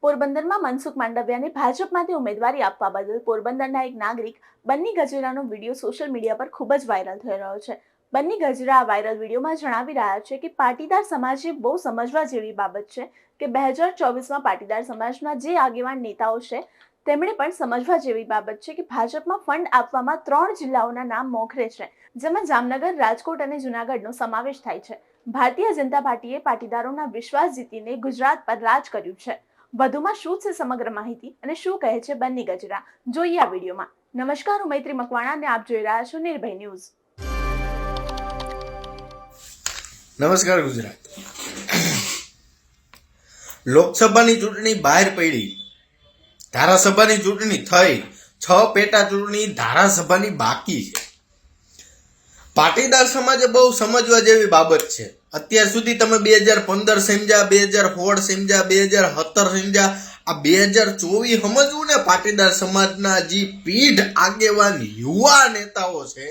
પોરબંદરમાં મનસુખ માંડવિયાને ભાજપમાંથી ઉમેદવારી આપવા બદલ પોરબંદરના એક નાગરિક બન્ની ગજેરાનો વિડીયો સોશિયલ મીડિયા પર ખૂબ જ વાયરલ થઈ રહ્યો છે. બન્ની ગજેરા આ વાયરલ વિડીયોમાં જણાવી રહ્યા છે કે પાટીદાર સમાજે બહુ સમજવા જેવી બાબત છે કે 2024માં પાટીદાર સમાજના જે આગેવાન નેતાઓ છે તેમણે પણ સમજવા જેવી બાબત છે કે ભાજપમાં ફંડ આપવામાં 3 જિલ્લાઓના નામ મોખરે છે, જેમાં જામનગર, રાજકોટ અને જૂનાગઢનો સમાવેશ થાય છે. ભારતીય જનતા પાર્ટીએ પાટીદારોના વિશ્વાસ જીતીને ગુજરાત પર રાજ કર્યું છે. વધુમાં શું છે સમગ્ર માહિતી અને શું કહે છે બન્ની ગજેરા, જોઈએ આ વિડીયોમાં. નમસ્કાર, હું મૈત્રી મકવાણા અને આપ જોઈ રહ્યા છો નિર્ભય ન્યૂઝ. નમસ્કાર ગુજરાત. લોકસભાની ચૂંટણી બહાર પડી, ધારાસભાની ચૂંટણી થઈ, 6 પેટા ચૂંટણી ધારાસભાની બાકી છે. પાટીદાર સમાજે બહુ સમજવા જેવી બાબત છે. અત્યાર સુધી તમે 2015 સમજ્યા, 2016 સમજ્યા, 2017 સમજ્યા, આ 2024 સમજવું ને. પાટીદાર સમાજના જે પીઢ આગેવાન યુવા નેતાઓ છે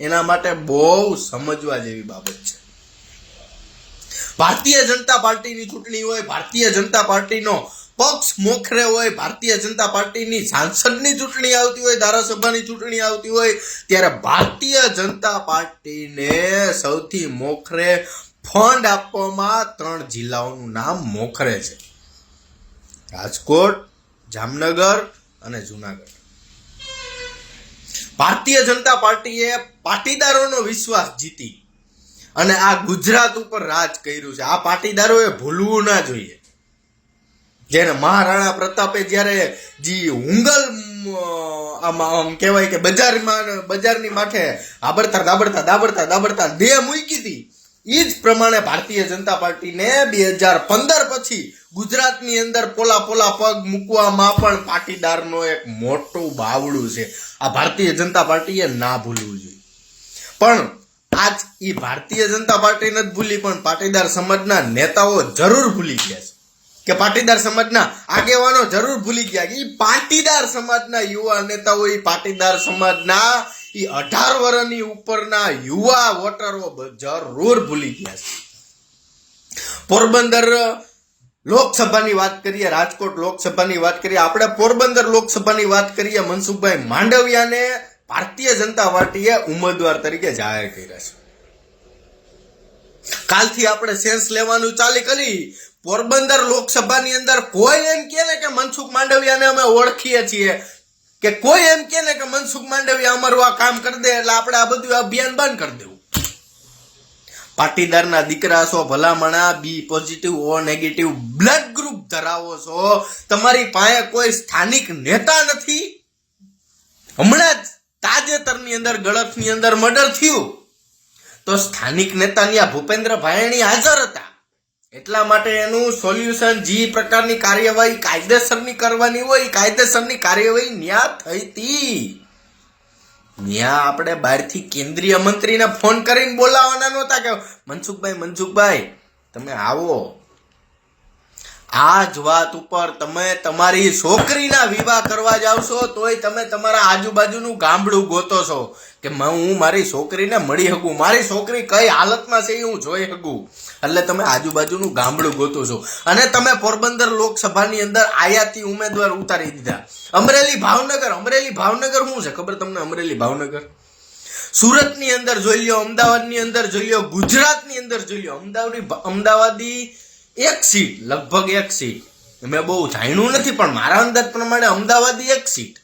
એના માટે બહુ સમજવા જેવી બાબત છે. ભારતીય જનતા પાર્ટીની ચૂંટણી હોય, ભારતીય જનતા પાર્ટીનો પક્ષ મોખરે હોય, ભારતીય જનતા પાર્ટીની સાંસદની ચૂંટણી આવતી હોય, ધારાસભાની ચૂંટણી આવતી હોય, ત્યારે ભારતીય જનતા પાર્ટીને સૌથી મોખરે ફંડ આપવામાં 3 જિલ્લાઓનું નામ મોખરે છે: રાજકોટ, જામનગર અને જૂનાગઢ. ભારતીય જનતા પાર્ટીએ પાટીદારોનો વિશ્વાસ જીતી અને આ ગુજરાત ઉપર રાજ કર્યું છે. આ પાટીદારોએ ભૂલવું ના જોઈએ. જેને મહારાણા પ્રતાપે જ્યારે જી હુંગલ આમ કહેવાય કે બજારની માથે દાબડતા દેહ મૂકી હતી, એ જ પ્રમાણે ભારતીય જનતા પાર્ટીને 2015 પછી ગુજરાતની અંદર પોલા પગ મૂકવામાં પણ પાટીદારનો એક મોટું બાવડું છે. આ ભારતીય જનતા પાર્ટીએ ના ભૂલવું જોઈએ. પણ આજ એ ભારતીય જનતા પાર્ટી નથી ભૂલી, પણ પાટીદાર સમાજના નેતાઓ જરૂર ભૂલી ગયા છે, કે પાટીદાર સમાજના આગેવાનો જરૂર ભૂલી ગયા કે પાટીદાર સમાજના યુવા નેતાઓ, પાટીદાર સમાજના 18 વર્ષની ઉપરના યુવા વોટરો જરૂર ભૂલી ગયા છે. પોરબંદર લોકસભાની વાત કરીએ, રાજકોટ લોકસભાની વાત કરીએ, આપણે પોરબંદર લોકસભાની વાત કરીએ, મનસુખભાઈ માંડવિયાને ભારતીય જનતા પાર્ટીએ ઉમેદવાર તરીકે જાહેર કર્યા છે. કાલથી આપણે સેન્સ લેવાનું ચાલુ કરી. પોરબંદર લોકસભાની અંદર કોઈ એમ કહે ને કે મનસુખ માંડવિયાને અમે ઓળખીએ છીએ, કે કોઈ એમ કહે ને કે મનસુખ માંડવિયા અમારું આ કામ કરી દે, એટલે આપણે આ બધું અભિયાન બંધ કરી દેવું. પાટીદારના દીકરા છો, ભલામણા બી પોઝિટિવ ઓ નેગેટિવ બ્લડ ગ્રુપ ધરાવો છો, તમારી પાસે કોઈ સ્થાનિક નેતા નથી. હમણાં જ તાજેતરની અંદર ગળતની અંદર મર્ડર થયું તો સ્થાનિક નેતાની આ ભૂપેન્દ્ર ભાયણી હાજર હતા. એટલા માટે એનું સોલ્યુશન, જે પ્રકારની કાર્યવાહી કાયદેસરની કરવાની હોય, કાયદેસરની કાર્યવાહી ન્યા થઈ હતી. ન્યા આપણે બહારથી કેન્દ્રીય મંત્રીને ફોન કરીને બોલાવવાના નહોતા કે મનસુખભાઈ તમે આવો. આ જ વાત ઉપર તમે તમારી છોકરીના વિવાહ કરવા જાવશો તોય તમે તમારા આજુબાજુનું ગામડું ગોતો છો કે હું મારી છોકરીને મળી શકું, મારી છોકરી કઈ હાલતમાં છે એ હું જોઈ શકું. એટલે તમે આજુબાજુનું ગામડું ગોતો છો. અને તમે પોરબંદર લોકસભાની અંદર આયાતી ઉમેદવાર ઉતારી દીધા. અમરેલી ભાવનગર શું છે ખબર તમને? અમરેલી ભાવનગર સુરતની અંદર જોઈ લો, અમદાવાદની અંદર જોઈ લો, ગુજરાતની અંદર જોઈ લો. અમદાવાદી એક સીટ, લગભગ એક સીટ, મેં બહુ જાણ્યું નથી પણ મારા અંદાજ પ્રમાણે અમદાવાદી એક સીટ.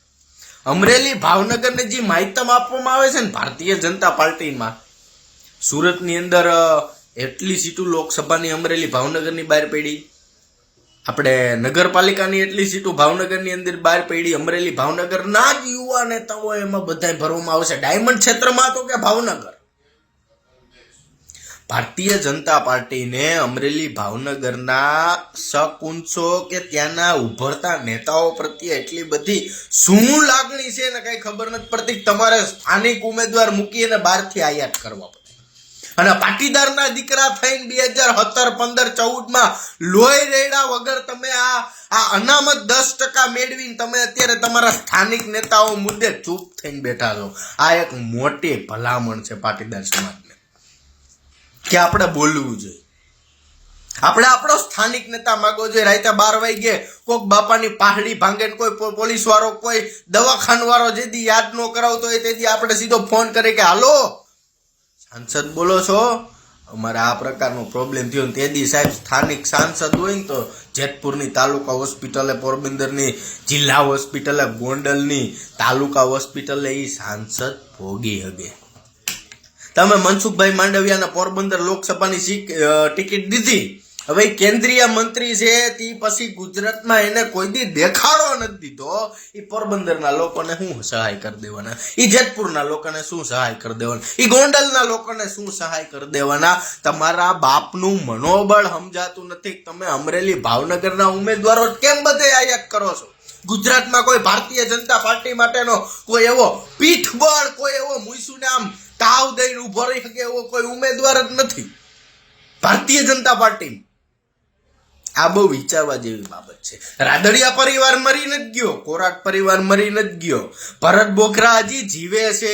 અમરેલી ભાવનગરને જે માહિતમ આપવામાં આવે છે ને ભારતીય જનતા પાર્ટીમાં, સુરતની અંદર એટલી સીટો લોકસભાની અમરેલી ભાવનગરની બહાર પડી. આપણે નગરપાલિકાની એટલી સીટો ભાવનગરની અંદર બહાર પડી. અમરેલી ભાવનગરના જ યુવા નેતાઓ એમાં બધા ભરવામાં આવશે. ડાયમંડ ક્ષેત્રમાં તો કે ભાવનગર. ભારતીય જનતા પાર્ટીને અમરેલી ભાવનગરના શકુંચો કે ત્યાંના ઉભરતા નેતાઓ પ્રત્યે એટલી બધી શું લાગણી છે ને કઈ ખબર નથી પડતી. તમારે સ્થાનિક ઉમેદવાર મૂકીને બહારથી આયાત કરવા પડે. અને પાટીદારના દીકરા થઈને 2017, 15, 14માં લોહી રેડા વગર તમે આ અનામત 10% મેળવીને તમે અત્યારે તમારા સ્થાનિક નેતાઓ મુદ્દે ચૂપ થઈને બેઠા છો. આ એક મોટી ભલામણ છે પાટીદાર સમાજને કે આપણે બોલવું જોઈએ. આપણે આપણો સ્થાનિક નેતા માગો જોઈએ. રાતે 12 વાગે કોક બાપાની પાહડી ભાંગે ને કોઈ પોલીસ વાળો કોઈ દવાખાન વાળો જેથી યાદ ન કરાવતો હોય તેથી આપણે સીધો ફોન કરી કે હાલો સાંસદ બોલો છો, અમારે આ પ્રકારનો પ્રોબ્લેમ થયો. તેદી સાહેબ સ્થાનિક સાંસદ હોય ને તો જેતપુરની તાલુકા હોસ્પિટલે, પોરબંદરની જિલ્લા હોસ્પિટલે, ગોંડલની તાલુકા હોસ્પિટલે એ સાંસદ ભોગી હગે. તમે મનસુખભાઈ માંડવિયાને પોરબંદર લોકસભાની ટિકિટ દીધી, હવે કેન્દ્રીય મંત્રી છે તે પછી ગુજરાતમાં એને કોઈ દી દેખાડો નથી દીધો. એ પોરબંદરના લોકોને શું સહાય કરી દેવાના, એ જેતપુરના લોકોને શું સહાય કરી દેવાના, એ ગોંડલના લોકોને શું સહાય કરી દેવાના. તમારા બાપનું મનોબળ સમજાતું નથી. તમે અમરેલી ભાવનગરના ઉમેદવારો કેમ બધે આયાત કરો છો? ગુજરાતમાં કોઈ ભારતીય જનતા પાર્ટી માટેનો કોઈ એવો પીઠબળ, કોઈ એવો મુઈસુને આમ તાવ દઈને ઉભો રહી શકે એવો કોઈ ઉમેદવાર જ નથી ભારતીય જનતા પાર્ટી. આ બહુ વિચારવા જેવી બાબત છે. રાદડિયા પરિવાર મરી નથી ગયો, કોરાટ પરિવાર મરી નથી ગયો, ભરત બોઘરા હજી જીવે છે.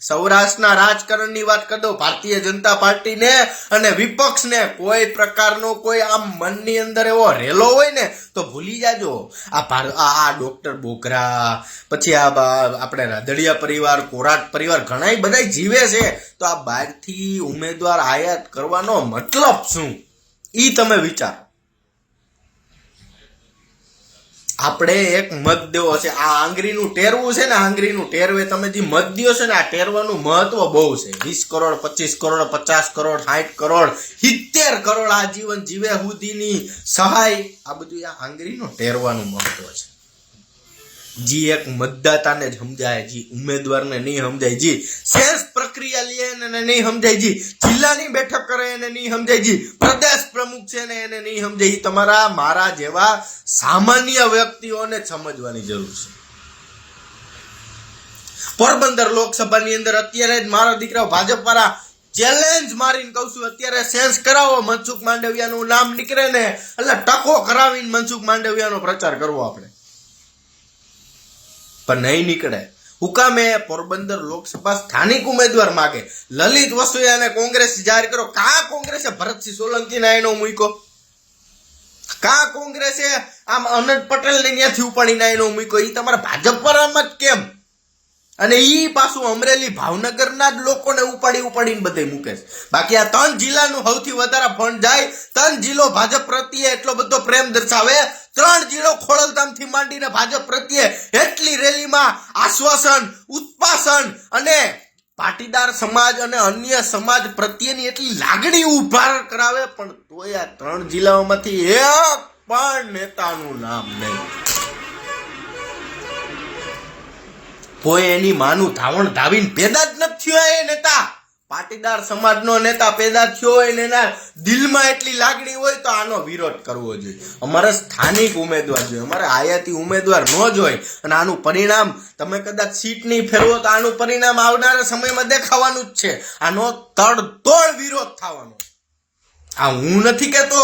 સૌરાષ્ટ્રના રાજકારણની વાત કરી દો, ભારતીય જનતા પાર્ટીને અને વિપક્ષને કોઈ પ્રકારનો કોઈ આમ મનની અંદર એવો રેલો હોય ને તો ભૂલી જાજો. આ ડોક્ટર બોઘરા, પછી આ આપણે રાદડિયા પરિવાર, કોરાટ પરિવાર ઘણા બધા જીવે છે. તો આ બહારથી ઉમેદવાર આયાત કરવાનો મતલબ શું? ઈ તમે વિચારો. આપણે એક મત દેવો છે, આ આંગળીનું ટેરવું છે ને, આંગળીનું ટેરવે તમે જે મત દો છે ને, આ ટેરવાનું મહત્વ બહુ છે. 20 કરોડ, 25 કરોડ, 50 કરોડ, 60 કરોડ, 70 કરોડ આ જીવન જીવે સુધીની સહાય, આ બધું આ આંગળીનું ટેરવાનું મહત્વ છે. જી એક મતદાતાને જ સમજાય, જી ઉમેદવારને નહીં સમજાય, જી સેન્સ પ્રક્રિયા લે એને નહીં સમજાય, જી જિલ્લાની બેઠક કરે એને નહીં સમજાય, જી પ્રદેશ પ્રમુખ છે ને એને નહીં સમજાય. તમારા મારા જેવા સામાન્ય વ્યક્તિઓને સમજવાની જરૂર છે. પોરબંદર લોકસભાની અંદર અત્યારે જ મારા દીકરા ભાજપ વાળા ચેલેન્જ મારીને કહું છું, અત્યારે સેન્સ કરાવો, મનસુખ માંડવિયાનું નામ નીકળે ને એટલે ટકો કરાવીને મનસુખ માંડવિયાનો પ્રચાર કરવો આપણે, પણ નહીં નીકળે. હુકામે પોરબંદર લોકસભા સ્થાનિક ઉમેદવાર માગે, લલિત વસોયાને કોંગ્રેસ જાહેર કરો. કા કોંગ્રેસે ભરતસિંહ સોલંકીને એનો મૂક્યો? કા કોંગ્રેસે આમ અનંત પટેલને ત્યાંથી ઉપાડીને એનો મૂક્યો? એ તમારા ભાજપ પર આમ જ કેમ? અને ઈ પાછું અમરેલી ભાવનગરના જ લોકોને ઉપાડીને બધે મૂકે છે. બાકી આ 3 જિલ્લાનું સૌથી વધારે ફંડ જાય, 3 જિલ્લો ભાજપ પ્રત્યે એટલો બધો પ્રેમ દર્શાવે, 3 જિલ્લો ખોડલધામથી માંડીને ભાજપ પ્રત્યે એટલી રેલીમાં આશ્વાસન, ઉત્પાસન અને પાટીદાર સમાજ અને અન્ય સમાજ પ્રત્યેની એટલી લાગણી ઉભાર કરાવે, પણ તોય આ 3 જિલ્લાઓમાંથી એક પણ નેતાનું નામ નહીં. કોઈ એની માનું ધાવણ ધાવીને પેદા જ નથી થયો. એ નેતા પાટીદાર સમાજનો નેતા પેદા થયો હોય ને એના દિલમાં એટલી લાગણી હોય તો આનો વિરોધ કરવો જોઈએ. અમારે સ્થાનિક ઉમેદવાર જોઈએ, અમારે આયાતી ઉમેદવાર ન જોઈએ. અને આનું પરિણામ તમે કદાચ સીટ નહીં ફેરવો તો આનું પરિણામ આવનારા સમયમાં દેખાવાનું જ છે. આનો તડતોડ વિરોધ થવાનો. આ હું નથી કેતો,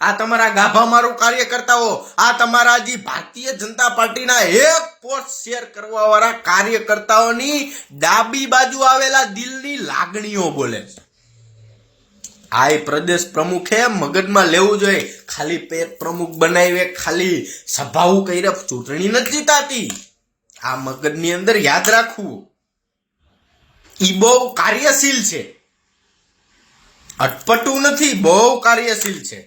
આ તમારા ગાભા મારું કાર્યકર્તાઓ, આ તમારા જે ભારતીય જનતા પાર્ટીના એક પોસ્ટ શેર કરવા વાળા કાર્યકર્તાઓની ડાબી બાજુ આવેલા દિલની લાગણીઓ બોલે છે. આ પ્રદેશ પ્રમુખે મગજમાં લેવું જોઈએ. ખાલી પેટ પ્રમુખ બનાવે, ખાલી સભાઓ કરી ચૂંટણી નથી જીતાતી. આ મગજની અંદર યાદ રાખવું. ઈ બહુ કાર્યશીલ છે, અટપટું નથી, બહુ કાર્યશીલ છે.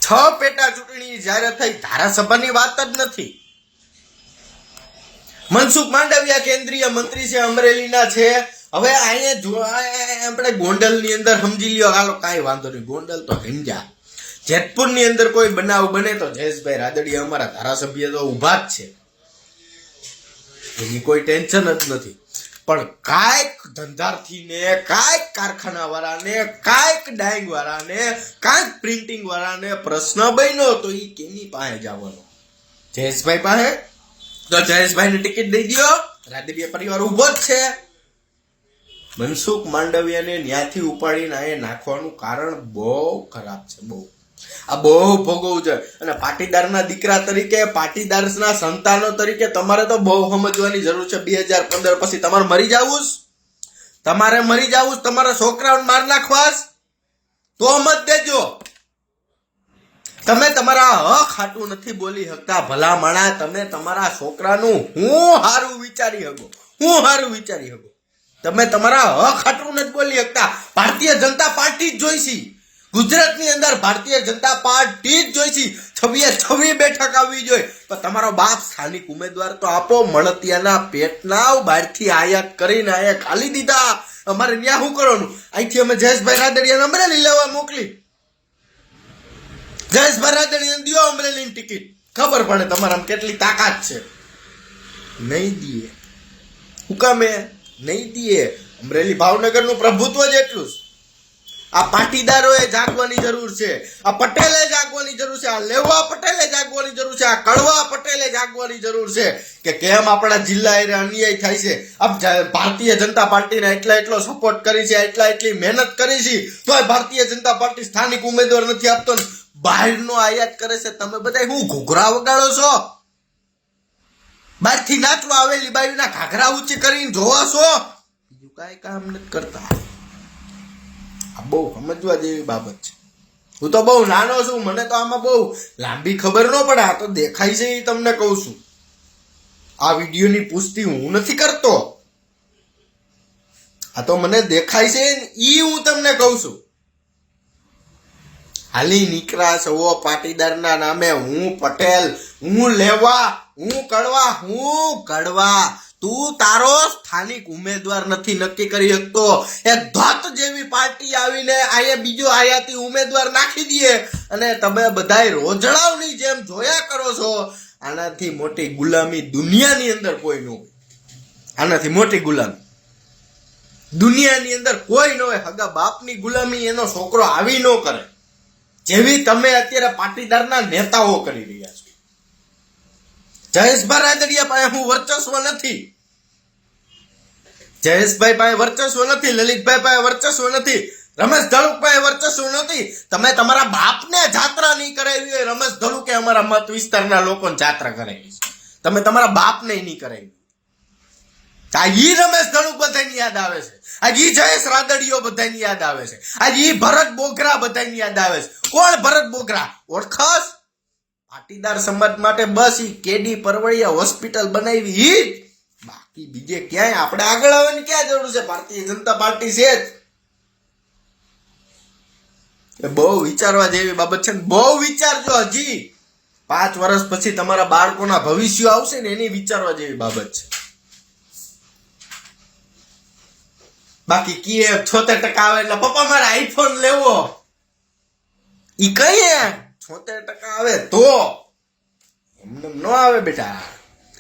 6 પેટા ચૂંટણી જ્યારે થઈ, ધારાસભાની વાત જ નથી. મનસુખ માંડવિયા કેન્દ્રીય મંત્રી છે, અમરેલીના છે. હવે અહીંયા આપણે ગોંડલની અંદર સમજી લ્યો, હાલો કાંઈ વાંધો નહીં, ગોંડલ તો સમજ્યા. જેતપુરની અંદર કોઈ બનાવ બને તો જયેશભાઈ રાદડિયા અમારા ધારાસભ્ય તો ઉભા જ છે, એની કોઈ ટેન્શન જ નથી. પણ કાંઈક ધંધાર્થીને, કાંઈક કારખાના વાળાને, કાંઈક ડાઈંગ વાળાને, કાંઈક પ્રિન્ટિંગ વાળાને પ્રશ્ન બન્યો તો એ કેની પાસે જવાનો? જયેશભાઈ પાસે. તો જયેશભાઈને ટિકિટ દઈ દો, રાદડિયા પરિવાર ઉભો જ છે. મનસુખ માંડવિયાને ન્યાથી ઉપાડીને અહીંયા નાખવાનું કારણ બહુ ખરાબ છે, બહુ. આ બહુ ભોગવવું છે. અને પાટીદારના દીકરા તરીકે, પાટીદારના સંતાનો તરીકે તમારે તો બહુ સમજવાની જરૂર છે. 2015 પછી તમારે મરી જવું, તમારા છોકરાઓને માર નાખવા. તો મત દેજો. તમે તમારા હક હાટું નથી બોલી શકતા ભલા માણા. તમે તમારા છોકરાનું હું હારું વિચારી શકો, તમે તમારા હક હાટું નથી બોલી શકતા. ભારતીય જનતા પાર્ટી જ જોઈશી ગુજરાતની અંદર, ભારતીય જનતા પાર્ટી જ જોઈશી. 26 બેઠક આવવી જોઈએ. પણ તમારો બાપ સ્થાનિક ઉમેદવાર તો આપો. મળતિયાના પેટના બહારથી આયાત કરીને આયા ખાલી દીધા. અમારે ત્યાં શું કરવાનું? અહીંથી અમે જયેશભાઈ રાદડિયાને અમરેલી લેવા મોકલી. જયેશભાઈ રાદડિયાને દિયો અમરેલીની ટિકિટ, ખબર પડે તમારામાં કેટલી તાકાત છે. નહીં દીએ. હું કામે નહીં દીએ? અમરેલી ભાવનગરનું પ્રભુત્વ જ એટલું છે. આ પાટીદારોએ જાગવાની જરૂર છે, આ પટેલે જાગવાની જરૂર છે, આ લેવા પટેલે જાગવાની જરૂર છે, આ કડવા પટેલે જાગવાની જરૂર છે કે કેમ આપણા જિલ્લા એ અન્યાય થાય છે. ભારતીય જનતા પાર્ટીને એટલો સપોર્ટ કરી છે, એટલી મહેનત કરી છે, તોય ભારતીય જનતા પાર્ટી સ્થાનિક ઉમેદવાર નથી આપતો, બહારનો આયાત કરે છે. તમે બધા હું ઘૂઘરા વગાડો છો? બહારથી નાચવા આવેલી બાયુના ઘાઘરા ઊંચી કરીને જોવા છો? બીજું કાંઈ કામ નથી કરતા. આ બહુ સમજવા જેવી બાબત છે. હું તો બહુ નાનો છું, મને તો આમાં બહુ લાંબી ખબર ન પડે. આ તો દેખાય છે એ તમને કહું છું. આ વિડીયોની પુષ્ટિ હું નથી કરતો, આ તો મને દેખાય છે ઈ હું તમને કહું છું. હાલી નીકળા છો પાટીદારના નામે. હું પટેલ, હું લેવા, હું કડવા. તું તારો સ્થાનિક ઉમેદવાર નથી નક્કી કરી શકતો. એ ધોત જેવી પાર્ટી આવીને અહીંયા બીજો આયાતી ઉમેદવાર નાખી દે અને તમે બધાય રોજડાઓની જેમ જોયા કરો છો. આનાથી મોટી ગુલામી દુનિયાની અંદર કોઈ ન હોય. આનાથી મોટી ગુલામી દુનિયાની અંદર કોઈ ન હોય. હગા બાપની ગુલામી એનો છોકરો આવી ન કરે જેવી તમે અત્યારે પાટીદારના નેતાઓ કરી રહ્યા છો. જયેશભાઈ રાદડિયા પાસે હું વર્ચસ્વ નથી, જયેશભાઈ પાસે વર્ચસ્વ નથી, લલિતભાઈ પાસે વર્ચસ્વ નથી, રમેશ ધડુક પાસે વર્ચસ્વ નથી. તમે તમારા બાપને જાત્રા નહીં કરાવી હોય. રમેશ ધડુકે અમારા મત વિસ્તારના લોકોને જાત્રા કરાવી છે, તમે તમારા બાપને નહીં કરાવી. આ ઈ રમેશ ધડુક બધાની યાદ આવે છે, આજ ઈ જયેશ રાદડિયો બધાની યાદ આવે છે, આજ ઈ ભરત બોગરા બધાની યાદ આવે છે. કોણ ભરત બોગરા? ઓળખસ? પાટીદાર સમાજ માટે બસ ઈ કેડી પરવળિયા હોસ્પિટલ બનાવી ઈ. બાકી બીજે ક્યાંય આપણે આગળ આવવાની ક્યાં જરૂર છે? ભારતીય જનતા પાર્ટી છે જ. બહુ વિચારવા જેવી બાબત છે. બહુ વિચારજો. હજી 5 વર્ષ પછી તમારા બાળકોના ભવિષ્ય આવશે ને એની વિચારવા જેવી બાબત છે. બાકી કીએ 76% આવે એટલે પપ્પા મારે આઈફોન લેવો, ઈ કહીએ 76% આવે તો એમને ન આવે બેટા.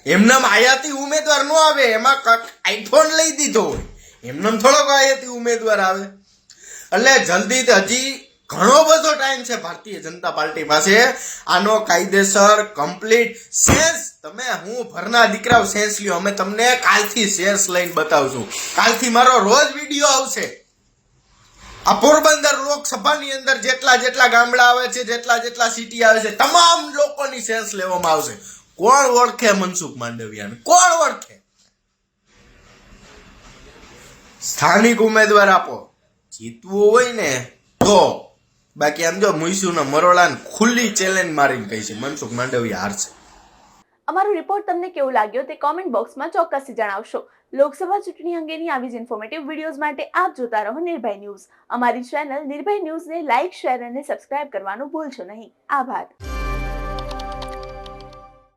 એમને આયાતી ઉમેદવાર ન આવે, એમાં આઈફોન લઈ દીધો હોય. એમને થોડોક આયાતી ઉમેદવાર આવે. એટલે જલ્દી હજી ઘણો બધો ટાઈમ છે ભારતીય જનતા પાર્ટી પાસે. આનો કાયદેસર કમ્પ્લીટ સેન્સ તમે, હું ભરના દીકરાઓ સેન્સ લ્યો. અમે તમને કાલથી સેન્સ લઈને બતાવશું. કાલથી મારો રોજ વિડીયો આવશે. આ પોરબંદર લોકસભાની અંદર જેટલા ગામડા આવે છે, જેટલા સિટી આવે છે, તમામ લોકોની સેન્સ લેવામાં આવશે. કોણ ઓળખે મનસુખ માંડવિયાને? કોણ ઓળખે? સ્થાનિક ઉમેદવાર આપો. જીતવું હોય ને તો. બાકી આમ જો મુઈસુના મરોડાને ખુલ્લી ચેલેન્જ મારીને કહી છે મનસુખ માંડવિયા હારશે. અમારો રિપોર્ટ તમને કેવો લાગ્યો તે કોમેન્ટ બોક્સમાં ચોક્કસથી જણાવશો. લોકસભા ચૂંટણી અંગેની આવી જ ઇન્ફોર્મેટિવ વિડીયોઝ માટે આપ જોતા રહો નિર્ભય ન્યૂઝ. અમારી ચેનલ નિર્ભય ન્યૂઝને લાઇક, શેર અને સબસ્ક્રાઇબ કરવાનું ભૂલશો નહીં. આભાર.